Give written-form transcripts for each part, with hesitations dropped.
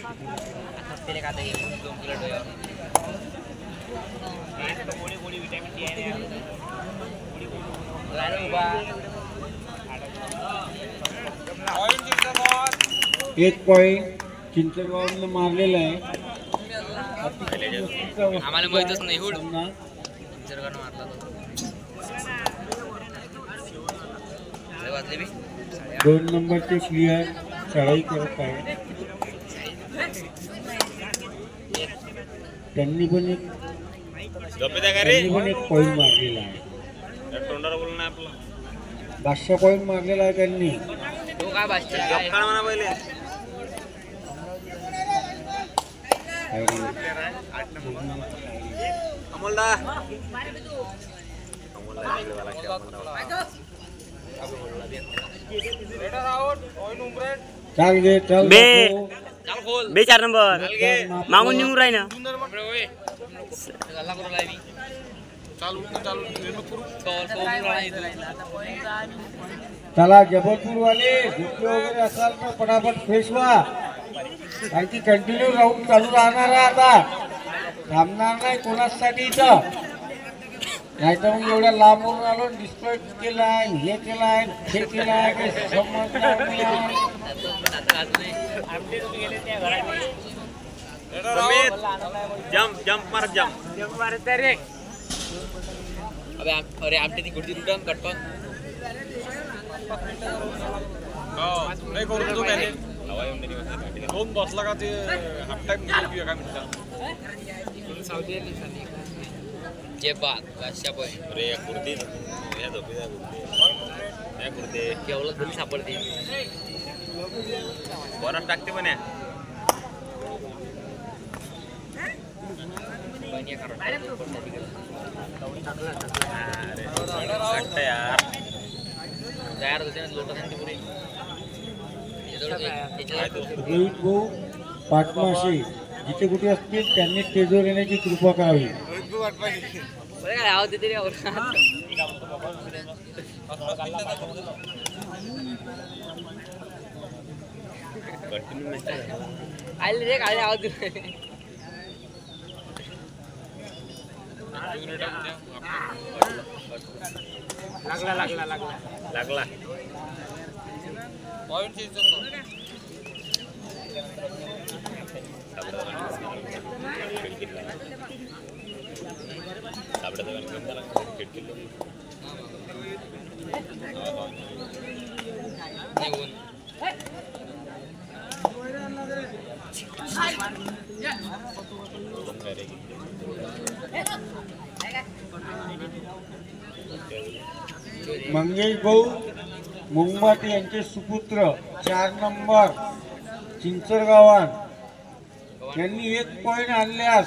तेरे का दे 2 किलो यार ये तो गोली गोली विटामिन डी आहे यार अरे उभा एक पॉइंट चिंचरगावने मारलेला आहे. आम्हाला माहितच नाही हुड चिंचरगावने मारला लय वाजले मी 2 नंबरचे प्लेयर चढाई करत आहे. त्यांनी पण एक पॉइंट मारलेला आहे. बादशाह पॉइंट मारलेला आहे त्यांनी. तो काय बादशाह म्हणा पहिले अमोलदा चाल गे चल बे 4 नंबर मागून निघून राही ना. चला जबलपूर वाले झोपले वगैरे असाल तर फटाफट फ्रेश व्हा. आणखी कंटिन्यू राऊंड चालू राहणार आहे. आता थांबणार नाही कोणासाठी इथं. नाही तर मग एवढ्या लांबून आलो डिस्प्ले केलाय हे केलाय हे केलाय काही समजणार नाही. जंप मारत रे. अरे आमटे ती गुडती रिटर्न कटपा नाही करून तो पहिले दोन बसला का ते हाफ टाइम घेऊया काय म्हणतात जे बात बादशाह पॉइंट अरे कुर्ती या झोपी या कुर्ती केवढं घरी सापडते बरं टाकते पण या यार तयार होते ना लोटस पुरे रोहित भाऊ पाटमाशी जिथे कुठे असतील त्यांनी स्टेजवर येण्याची कृपा करावी. काय आवाज देते रे आले रे काय आवाज देते लागला पॉइंट मंगेश भाऊ मुंगमाटे यांचे सुपुत्र 4 नंबर चिंचरगावात यांनी 1 पॉइंट आणल्यास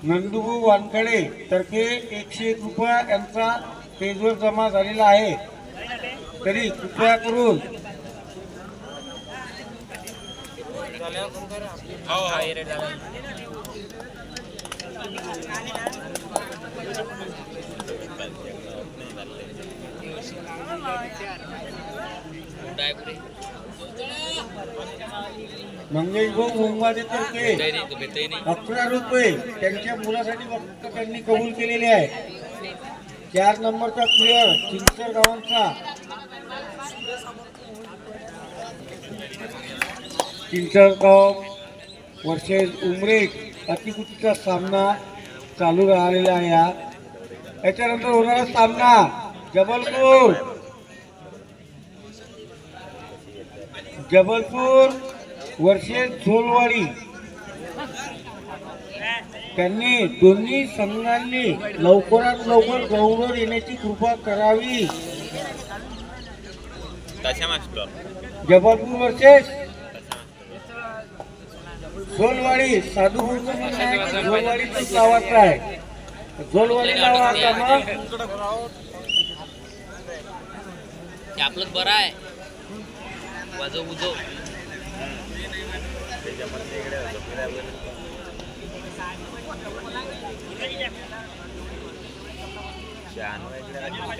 नंदुभाऊ वानखडे तर्फे 101 रुपया यांचा पेजवर जमा झालेला आहे. तरी कृपया करून मंगेश भाऊ मुंगमाटे तर्फे 11 रुपये त्यांच्या मुलासाठी फक्त त्यांनी कबूल केलेले आहे. 4 नंबरचा प्लेयर चिंचरगावांचा चिंचरगाव वर्सेस उमरेड अतिकुटीचा सामना चालू राहिलेला आहे. याच्यानंतर होणारा सामना जबलपूर वर्सेस झोलवाडी. त्यांनी दोन्ही संघांनी लवकरात लवकर ग्राउंडवर येण्याची कृपा करावी. जबलपूर वर्सेस झोलवाडी. साधू झोलवाडीच नावाचा आहे. झोलवाडी नावाचा मग आपलंच बरं आहे वाजव बुजव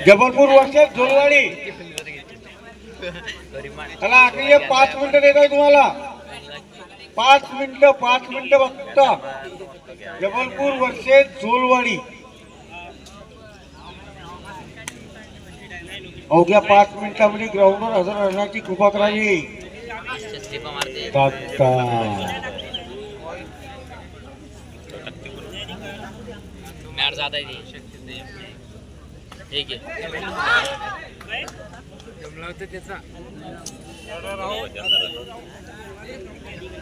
जबलपूर वर्सेस झोलवाडी. चला आखरी 5 मिनिटं देत आहे तुम्हाला. 5 मिनिटं फक्त. जबलपूर वर्सेस झोलवाडी. अवघ्या 5 मिनिटांमध्ये ग्राउंडवर हजर राहण्याची कृपा करावी. मॅट जात आहे ठीक आहे.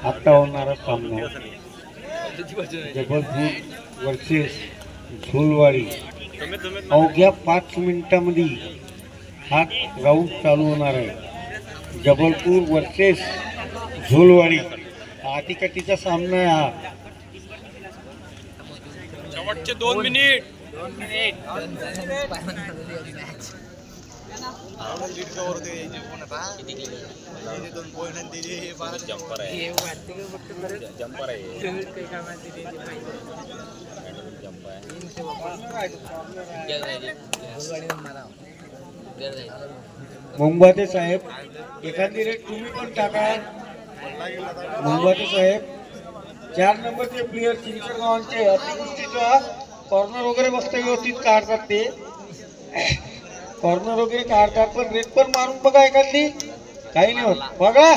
आता होणारा सामना जबलपूर वर्सेस झोलवाडी. अवघ्या 5 मिनिटांमध्ये हा राऊंड चालू होणार आहे. जबलपूर वर्सेस झोलवाडी अटीकटीचा सामना आहे हा. शेवटचे 2 मिनिट. मुंबाते साहेब एखादी रेट तुम्ही पण टाका. मुंबाते साहेब 4 नंबरचे प्लेयर चिंचणगावांचे अतिवृष्टीचा कॉर्नर वगैरे मस्त व्यवस्थित काढतात. ते कॉर्नर वगैरे काढतात पण रेट पण मारून बघा एखादी. काही नाही होत बघा.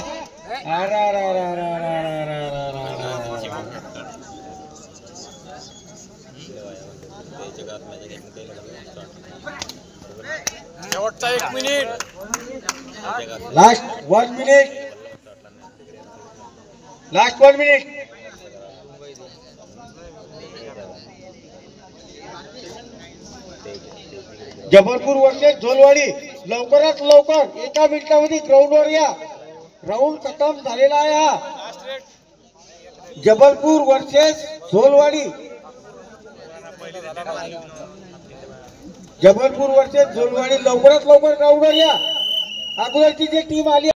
शेवटचा 1 minute. Last 1 minute. Last 1 minute. Jabalpur versus Jholwadi. लवकरात लवकर 1 मिनिटामध्ये ग्राउंडवर या. राऊंड खतम झालेला आहे हा. जबलपूर वर्सेस झोलवाडी. जबलपूर वर्सेस झोलवाडी. लवकरात लवकर ग्राउंडवर या. अगोदरची जी टीम आली